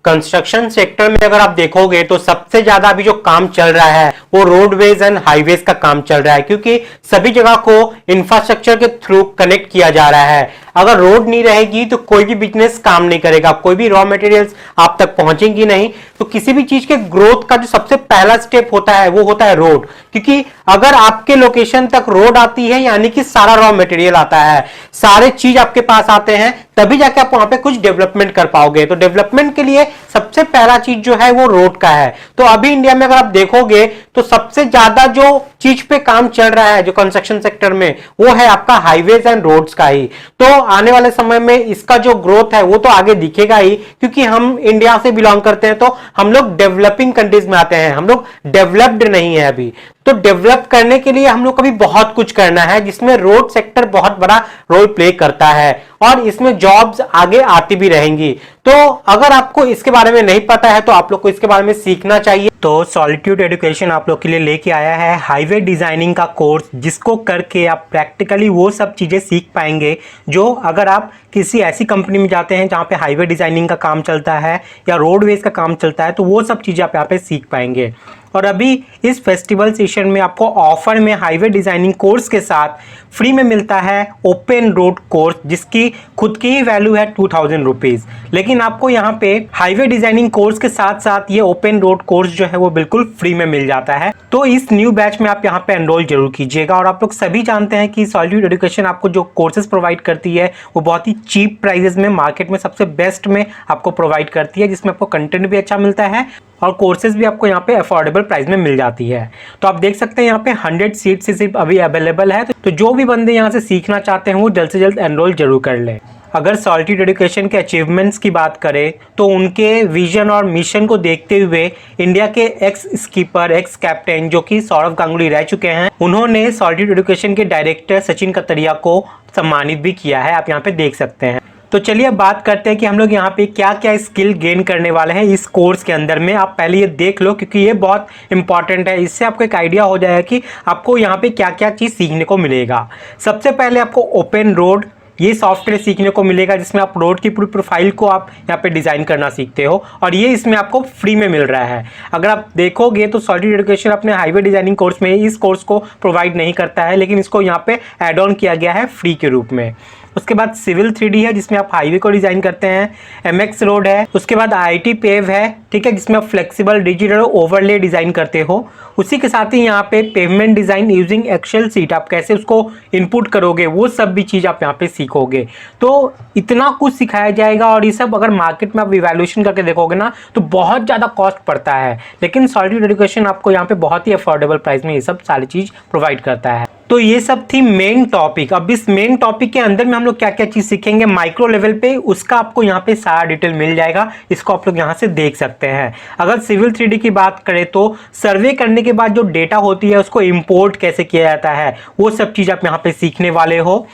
Construction sector में अगर आप देखोगे तो सबसे ज्यादा अभी जो काम चल रहा है वो रोडवेज एंड हाईवेज का काम चल रहा है, क्योंकि सभी जगह को इंफ्रास्ट्रक्चर के थ्रू कनेक्ट किया जा रहा है। अगर रोड नहीं रहेगी तो कोई भी बिजनेस काम नहीं करेगा, कोई भी रॉ मटेरियल्स आप तक पहुंचेंगी नहीं। तो किसी भी चीज के ग्रोथ का जो सबसे पहला स्टेप होता है वो होता है रोड, क्योंकि अगर आपके लोकेशन तक रोड आती है यानी कि सारा रॉ मटेरियल आता है, सारे चीज आपके पास आते हैं, तभी जाके आप वहां पे कुछ डेवलपमेंट कर पाओगे। तो डेवलपमेंट के लिए सबसे पहला चीज जो है वो रोड का है। तो अभी इंडिया में अगर आप देखोगे तो सबसे ज्यादा जो चीज पे काम चल रहा है जो कंस्ट्रक्शन सेक्टर में वो है आपका हाईवेज एंड रोड्स का ही। तो आने वाले समय में इसका जो ग्रोथ है वो तो आगे दिखेगा ही, क्योंकि हम इंडिया से बिलोंग करते हैं तो हम लोग डेवलपिंग कंट्रीज में आते हैं, हम लोग डेवलप्ड नहीं है अभी। तो डेवलप करने के लिए हम लोग को भी बहुत कुछ करना है, जिसमें रोड सेक्टर बहुत बड़ा रोल प्ले करता है और इसमें जॉब्स आगे आती भी रहेंगी। तो अगर आपको इसके बारे में नहीं पता है तो आप लोग को इसके बारे में सीखना चाहिए। तो सॉलिट्यूड एजुकेशन आप लोग के लिए लेके आया है हाईवे डिजाइनिंग का कोर्स, जिसको करके आप प्रैक्टिकली वो सब चीजें सीख पाएंगे जो अगर आप किसी ऐसी कंपनी में जाते हैं जहाँ पे हाईवे डिजाइनिंग का काम चलता है या रोडवेज का काम चलता है तो वो सब चीजें आप यहाँ पे सीख पाएंगे। और अभी इस फेस्टिवल सेशन में आपको ऑफर में हाईवे डिजाइनिंग कोर्स के साथ फ्री में मिलता है ओपन रोड कोर्स, जिसकी खुद की ही वैल्यू है 2000 रुपीज। लेकिन आपको यहाँ पे हाईवे डिजाइनिंग कोर्स के साथ साथ ये ओपन रोड कोर्स जो है वो बिल्कुल फ्री में मिल जाता है। तो इस न्यू बैच में आप यहाँ पे एनरोल जरूर कीजिएगा। और आप लोग सभी जानते हैं कि सॉलिट्यूड एजुकेशन आपको जो कोर्सेज प्रोवाइड करती है वो बहुत ही चीप प्राइजेस में मार्केट में सबसे बेस्ट में आपको प्रोवाइड करती है, जिसमें आपको कंटेंट भी अच्छा मिलता है और कोर्सेज भी आपको यहाँ पे अफोर्डेबल प्राइस में मिल जाती है। तो आप देख सकते हैं यहाँ पे 100 सीट से सिर्फ अभी अवेलेबल है। तो जो भी बंदे यहाँ से सीखना चाहते हैं वो जल्द से जल्द एनरोल जरूर कर लें। अगर सॉलिट्यूड एजुकेशन के अचीवमेंट्स की बात करें तो उनके विजन और मिशन को देखते हुए इंडिया के एक्स स्कीपर एक्स कैप्टन जो कि सौरव गांगुली रह चुके हैं, उन्होंने सॉलिट्यूड एजुकेशन के डायरेक्टर सचिन कतरिया को सम्मानित भी किया है, आप यहाँ पे देख सकते हैं। तो चलिए अब बात करते हैं कि हम लोग यहाँ पे क्या क्या स्किल गेन करने वाले हैं इस कोर्स के अंदर में। आप पहले ये देख लो क्योंकि ये बहुत इंपॉर्टेंट है, इससे आपको एक आइडिया हो जाएगा कि आपको यहाँ पे क्या क्या चीज़ सीखने को मिलेगा। सबसे पहले आपको ओपन रोड ये सॉफ्टवेयर सीखने को मिलेगा, जिसमें आप रोड की पूरी प्रोफाइल को आप यहाँ पे डिज़ाइन करना सीखते हो और ये इसमें आपको फ्री में मिल रहा है। अगर आप देखोगे तो सॉलिट्यूड एजुकेशन अपने हाईवे डिजाइनिंग कोर्स में इस कोर्स को प्रोवाइड नहीं करता है, लेकिन इसको यहाँ पे एड ऑन किया गया है फ्री के रूप में। उसके बाद सिविल 3D है जिसमें आप हाईवे को डिज़ाइन करते हैं, MX रोड है, उसके बाद IIT पेव है, ठीक है, जिसमें आप फ्लेक्सिबल डिजिटल ओवरले डिज़ाइन करते हो। उसी के साथ ही यहाँ पे pavement design using Excel sheet आप कैसे उसको इनपुट करोगे वो सब भी चीज़ आप यहाँ पे सीखोगे। तो इतना कुछ सिखाया जाएगा और ये सब अगर मार्केट में आप इवैल्यूएशन करके देखोगे ना तो बहुत ज़्यादा कॉस्ट पड़ता है, लेकिन सॉलिट्यूड एजुकेशन आपको यहाँ पे बहुत ही अफोर्डेबल प्राइस में ये सब सारी चीज़ प्रोवाइड करता है। तो ये सब थी मेन टॉपिक। अब इस मेन टॉपिक के अंदर में हम लोग क्या क्या चीज़ सीखेंगे माइक्रो लेवल पे, उसका आपको यहाँ पे सारा डिटेल मिल जाएगा, इसको आप लोग यहाँ से देख सकते हैं। अगर सिविल 3D की बात करें तो सर्वे करने के बाद जो डेटा होती है उसको इंपोर्ट कैसे किया जाता है वो सब चीज़ आप यहाँ पे सीखने वाले हो।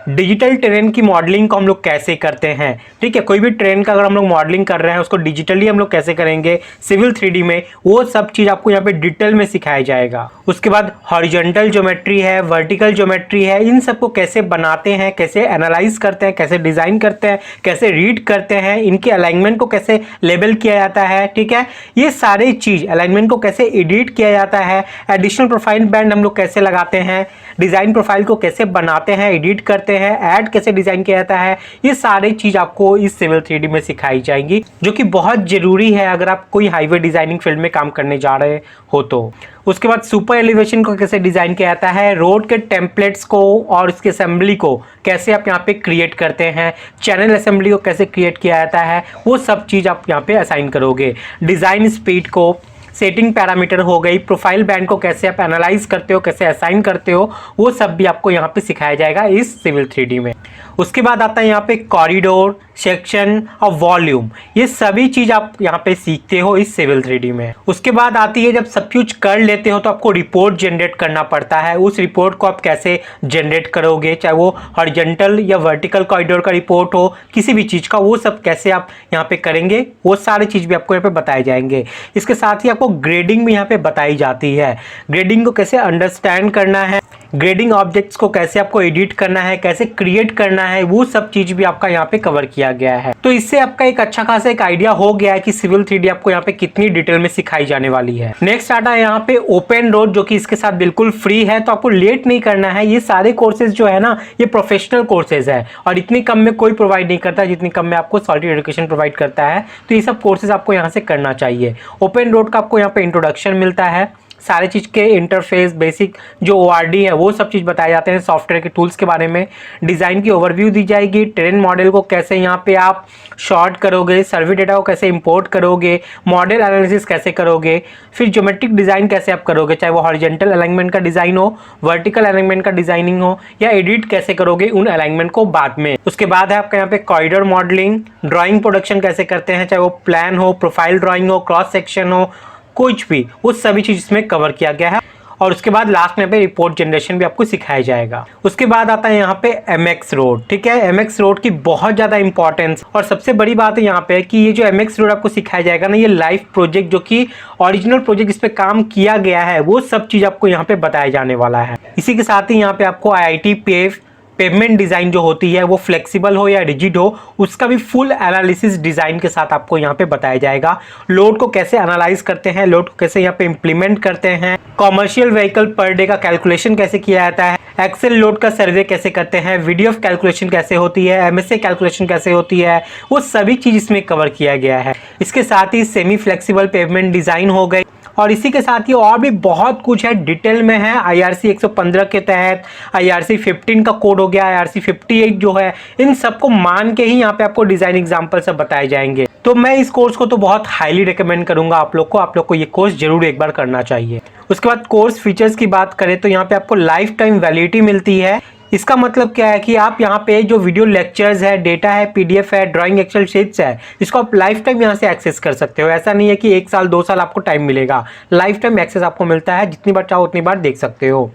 डिजिटल ट्रेन की मॉडलिंग को हम लोग कैसे करते हैं, ठीक है, कोई भी ट्रेन का अगर हम लोग मॉडलिंग कर रहे हैं उसको डिजिटली हम लोग कैसे करेंगे सिविल 3D में, वो सब चीज़ आपको यहाँ पे डिटेल में सिखाया जाएगा। उसके बाद हॉरिजॉन्टल ज्योमेट्री है, वर्टिकल ज्योमेट्री है, इन सबको कैसे बनाते हैं, कैसे एनालाइज करते हैं, कैसे डिज़ाइन करते हैं, कैसे रीड करते हैं, इनके अलाइनमेंट को कैसे लेबल किया जाता है, ठीक है, ये सारी चीज़ अलाइनमेंट को कैसे एडिट किया जाता है, एडिशनल प्रोफाइल बैंड हम लोग कैसे लगाते हैं, डिज़ाइन प्रोफाइल को कैसे बनाते हैं, एडिट करते हैं, ऐड कैसे डिज़ाइन किया जाता है, ये सारी चीज़ आपको इस सिविल 3D में सिखाई जाएंगी, जो कि बहुत ज़रूरी है अगर आप कोई हाईवे डिज़ाइनिंग फील्ड में काम करने जा रहे हो तो। उसके बाद सुपर एलिवेशन को कैसे डिज़ाइन किया जाता है, रोड के टेम्पलेट्स को और इसके असेंबली को कैसे आप यहाँ पे क्रिएट करते हैं, चैनल असेंबली को कैसे क्रिएट किया जाता है, वो सब चीज़ आप यहाँ पे असाइन करोगे। डिज़ाइन स्पीड को, सेटिंग पैरामीटर हो गई, प्रोफाइल बैंड को कैसे आप एनालाइज करते हो, कैसे असाइन करते हो, वो सब भी आपको यहाँ पे सिखाया जाएगा इस सिविल 3D में। उसके बाद आता है यहाँ पे कॉरिडोर, सेक्शन और वॉल्यूम, ये सभी चीज़ आप यहाँ पे सीखते हो इस सिविल 3D में। उसके बाद आती है जब सब कुछ कर लेते हो तो आपको रिपोर्ट जनरेट करना पड़ता है। उस रिपोर्ट को आप कैसे जनरेट करोगे, चाहे वो हॉरिजॉन्टल या वर्टिकल कॉरिडोर का रिपोर्ट हो, किसी भी चीज़ का, वो सब कैसे आप यहाँ पे करेंगे, वो सारी चीज़ भी आपको यहाँ पे बताए जाएंगे। इसके साथ ही आपको ग्रेडिंग भी यहाँ पे बताई जाती है, ग्रेडिंग को कैसे अंडरस्टैंड करना है, ग्रेडिंग ऑब्जेक्ट्स को कैसे आपको एडिट करना है, कैसे क्रिएट करना है, वो सब चीज भी आपका यहाँ पे कवर किया गया है। तो इससे आपका एक अच्छा खासा एक आइडिया हो गया है कि सिविल 3D आपको यहाँ पे कितनी डिटेल में सिखाई जाने वाली है। नेक्स्ट आता है यहाँ पे ओपन रोड, जो कि इसके साथ बिल्कुल फ्री है, तो आपको लेट नहीं करना है। ये सारे कोर्सेज जो है ना, ये प्रोफेशनल कोर्सेज है और इतनी कम में कोई प्रोवाइड नहीं करता जितनी कम में आपको सॉलिड एजुकेशन प्रोवाइड करता है। तो ये सब कोर्सेज आपको यहाँ से करना चाहिए। ओपन रोड का आपको यहाँ पे इंट्रोडक्शन मिलता है, सारे चीज़ के इंटरफेस, बेसिक जो ORD है वो सब चीज़ बताए जाते हैं, सॉफ्टवेयर के टूल्स के बारे में, डिज़ाइन की ओवरव्यू दी जाएगी, टेरेन मॉडल को कैसे यहाँ पे आप शॉर्ट करोगे, सर्वे डेटा को कैसे इंपोर्ट करोगे, मॉडल एनालिसिस कैसे करोगे, फिर ज्योमेट्रिक डिज़ाइन कैसे आप करोगे, चाहे वो हॉरिजॉन्टल अलाइनमेंट का डिज़ाइन हो, वर्टिकल अलाइनमेंट का डिज़ाइनिंग हो, या एडिट कैसे करोगे उन अलाइनमेंट को बाद में। उसके बाद है आपका यहाँ पे कॉरिडोर मॉडलिंग, ड्राइंग प्रोडक्शन कैसे करते हैं, चाहे वो प्लान हो, प्रोफाइल ड्राइंग हो, क्रॉस सेक्शन हो, कुछ भी, वो सभी चीज इसमें कवर किया गया है। और उसके बाद लास्ट में यहाँ पे रिपोर्ट जनरेशन भी आपको सिखाया जाएगा। उसके बाद आता है यहाँ पे MX रोड। ठीक है, MX रोड की बहुत ज्यादा इंपॉर्टेंस और सबसे बड़ी बात है यहाँ पे कि ये जो MX रोड आपको सिखाया जाएगा ना, ये लाइव प्रोजेक्ट, जो कि ओरिजिनल प्रोजेक्ट इस पे काम किया गया है, वो सब चीज आपको यहाँ पे बताया जाने वाला है। इसी के साथ ही यहाँ पे आपको IIT पेवमेंट डिज़ाइन जो होती है वो फ्लेक्सिबल हो या रिजिड हो, उसका भी फुल एनालिसिस डिज़ाइन के साथ आपको यहाँ पे बताया जाएगा। लोड को कैसे एनालाइज करते हैं, लोड को कैसे यहाँ पे इम्प्लीमेंट करते हैं, कॉमर्शियल व्हीकल पर डे का कैलकुलेशन कैसे किया जाता है, एक्सेल लोड का सर्वे कैसे करते हैं, VDF कैलकुलेशन कैसे होती है, MSA कैलकुलेशन कैसे होती है, वो सभी चीज़ इसमें कवर किया गया है। इसके साथ ही सेमी फ्लेक्सिबल पेवमेंट डिज़ाइन हो गई और इसी के साथ ही और भी बहुत कुछ है, डिटेल में है। IRC 115 के तहत IRC 15 का कोड हो गया, IRC 58 जो है, इन सबको मान के ही यहाँ पे आपको डिजाइन एग्जांपल सब बताए जाएंगे। तो मैं इस कोर्स को तो बहुत हाईली रिकमेंड करूंगा आप लोग को ये कोर्स जरूर एक बार करना चाहिए। उसके बाद कोर्स फीचर्स की बात करें तो यहाँ पे आपको लाइफ टाइम वैलिडिटी मिलती है। इसका मतलब क्या है कि आप यहाँ पे जो वीडियो लेक्चर्स है, डेटा है, PDF है, ड्राइंग एक्सेल शीट्स है, इसको आप लाइफ टाइम यहाँ से एक्सेस कर सकते हो। ऐसा नहीं है कि 1 साल 2 साल आपको टाइम मिलेगा, लाइफ टाइम एक्सेस आपको मिलता है, जितनी बार चाहो उतनी बार देख सकते हो।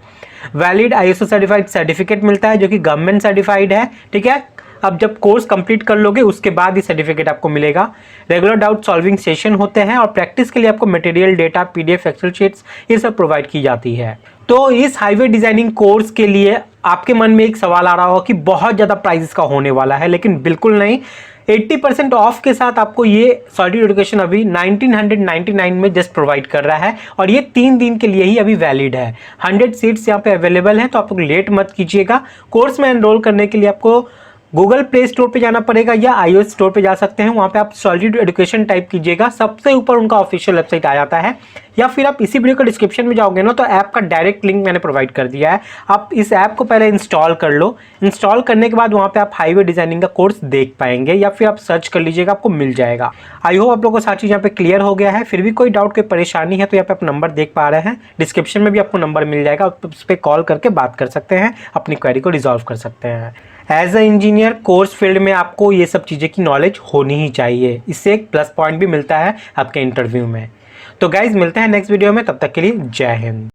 वैलिड ISO सर्टिफाइड सर्टिफिकेट मिलता है जो कि गवर्नमेंट सर्टिफाइड है। ठीक है, अब जब कोर्स कंप्लीट कर लोगे उसके बाद ही सर्टिफिकेट आपको मिलेगा। रेगुलर डाउट सॉल्विंग सेशन होते हैं और प्रैक्टिस के लिए आपको material, data, PDF, Excel sheets ये सब प्रोवाइड की जाती है। तो इस हाईवे डिजाइनिंग कोर्स के लिए आपके मन में एक सवाल आ रहा होगा कि बहुत ज़्यादा प्राइस का होने वाला है, लेकिन बिल्कुल नहीं। 80% ऑफ के साथ आपको ये सॉलिड एजुकेशन अभी 1999 में जस्ट प्रोवाइड कर रहा है और ये 3 दिन के लिए ही अभी वैलिड है। 100 सीट्स यहाँ पे अवेलेबल हैं, तो आप लोग लेट मत कीजिएगा। कोर्स में एनरोल करने के लिए आपको गूगल प्ले स्टोर पे जाना पड़ेगा या iOS स्टोर पे जा सकते हैं, वहाँ पे आप सॉलिड एजुकेशन टाइप कीजिएगा, सबसे ऊपर उनका ऑफिशियल वेबसाइट आ जाता है। या फिर आप इसी वीडियो के डिस्क्रिप्शन में जाओगे ना, तो ऐप का डायरेक्ट लिंक मैंने प्रोवाइड कर दिया है। आप इस ऐप को पहले इंस्टॉल कर लो, इंस्टॉल करने के बाद वहाँ पे आप हाईवे डिजाइनिंग का कोर्स देख पाएंगे, या फिर आप सर्च कर लीजिएगा, आपको मिल जाएगा। आई होप आप लोगों को सारी चीज़ यहाँ पे क्लियर हो गया है। फिर भी कोई डाउट, कोई परेशानी है तो यहाँ पे आप नंबर देख पा रहे हैं, डिस्क्रिप्शन में भी आपको नंबर मिल जाएगा, आप उस पर कॉल करके बात कर सकते हैं, अपनी क्वेरी को रिजॉल्व कर सकते हैं। As a engineer course field में आपको ये सब चीज़ें की नॉलेज होनी ही चाहिए, इससे एक प्लस पॉइंट भी मिलता है आपके इंटरव्यू में। तो गाइज मिलते हैं नेक्स्ट वीडियो में, तब तक के लिए जय हिंद।